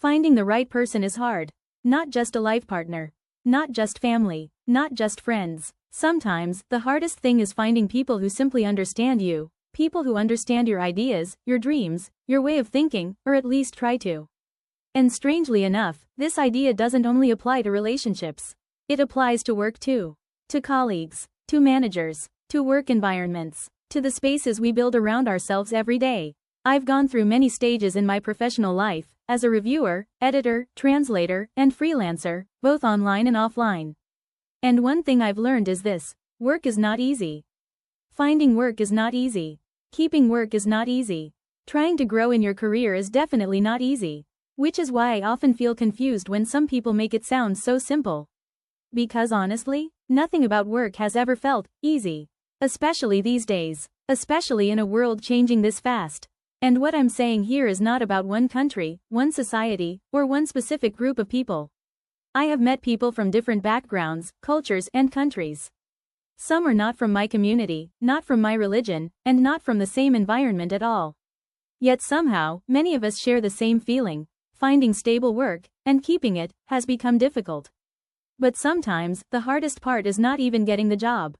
Finding the right person is hard. Not just a life partner. Not just family. Not just friends. Sometimes, the hardest thing is finding people who simply understand you. People who understand your ideas, your dreams, your way of thinking, or at least try to. And strangely enough, this idea doesn't only apply to relationships. It applies to work too. To colleagues, to managers, to work environments, to the spaces we build around ourselves every day. I've gone through many stages in my professional life, as a reviewer, editor, translator, and freelancer, both online and offline. And one thing I've learned is this: work is not easy. Finding work is not easy. Keeping work is not easy. Trying to grow in your career is definitely not easy. Which is why I often feel confused when some people make it sound so simple. Because honestly, nothing about work has ever felt easy. Especially these days. Especially in a world changing this fast. And what I'm saying here is not about one country, one society, or one specific group of people. I have met people from different backgrounds, cultures, and countries. Some are not from my community, not from my religion, and not from the same environment at all. Yet somehow, many of us share the same feeling. Finding stable work, and keeping it, has become difficult. But sometimes, the hardest part is not even getting the job.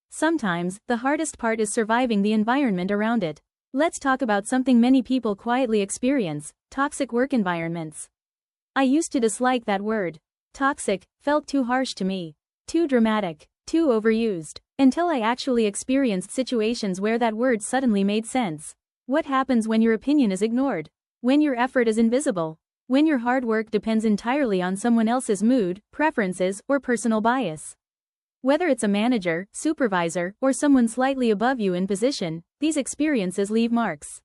Sometimes, the hardest part is surviving the environment around it. Let's talk about something many people quietly experience: toxic work environments. I used to dislike that word. Toxic felt too harsh to me. Too dramatic. Too overused. Until I actually experienced situations where that word suddenly made sense. What happens when your opinion is ignored? When your effort is invisible? When your hard work depends entirely on someone else's mood, preferences, or personal bias? Whether it's a manager, supervisor, or someone slightly above you in position, these experiences leave marks.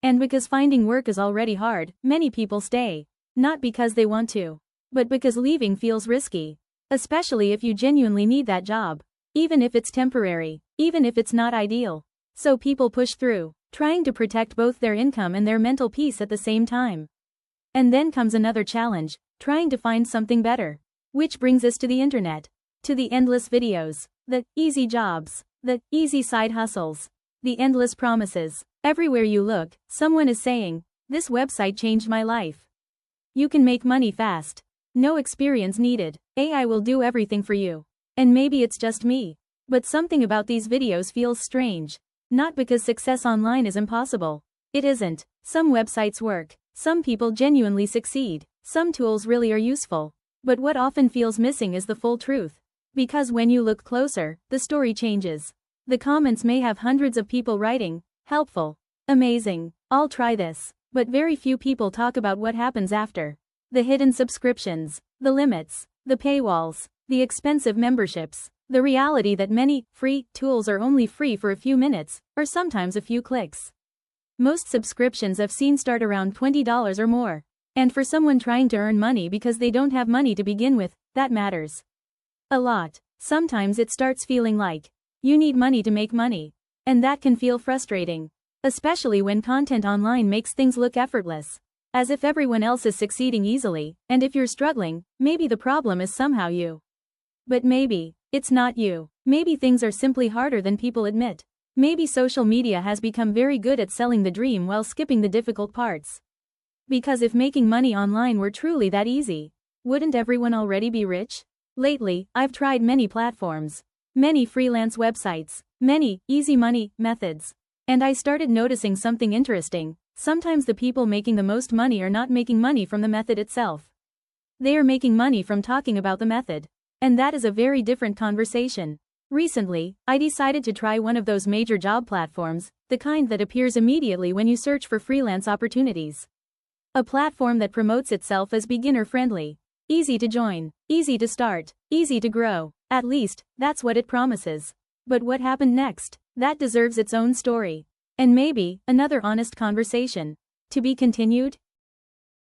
And because finding work is already hard, many people stay. Not because they want to, but because leaving feels risky. Especially if you genuinely need that job. Even if it's temporary. Even if it's not ideal. So people push through, trying to protect both their income and their mental peace at the same time. And then comes another challenge: trying to find something better. Which brings us to the internet. To the endless videos, the easy jobs, the easy side hustles, the endless promises. Everywhere you look, someone is saying, "This website changed my life. You can make money fast. No experience needed. AI will do everything for you." And maybe it's just me. But something about these videos feels strange. Not because success online is impossible. It isn't. Some websites work. Some people genuinely succeed. Some tools really are useful. But what often feels missing is the full truth. Because when you look closer, the story changes. The comments may have hundreds of people writing, "Helpful. Amazing. I'll try this." But very few people talk about what happens after. The hidden subscriptions, the limits, the paywalls, the expensive memberships, the reality that many free tools are only free for a few minutes, or sometimes a few clicks. Most subscriptions I've seen start around $20 or more. And for someone trying to earn money because they don't have money to begin with, that matters a lot. Sometimes it starts feeling like you need money to make money. And that can feel frustrating. Especially when content online makes things look effortless. As if everyone else is succeeding easily, and if you're struggling, maybe the problem is somehow you. But maybe it's not you. Maybe things are simply harder than people admit. Maybe social media has become very good at selling the dream while skipping the difficult parts. Because if making money online were truly that easy, wouldn't everyone already be rich? Lately, I've tried many platforms, many freelance websites, many easy money methods. And I started noticing something interesting. Sometimes the people making the most money are not making money from the method itself. They are making money from talking about the method. And that is a very different conversation. Recently, I decided to try one of those major job platforms, the kind that appears immediately when you search for freelance opportunities. A platform that promotes itself as beginner-friendly. Easy to join, easy to start, easy to grow. At least, that's what it promises. But what happened next? That deserves its own story. And maybe, another honest conversation. To be continued?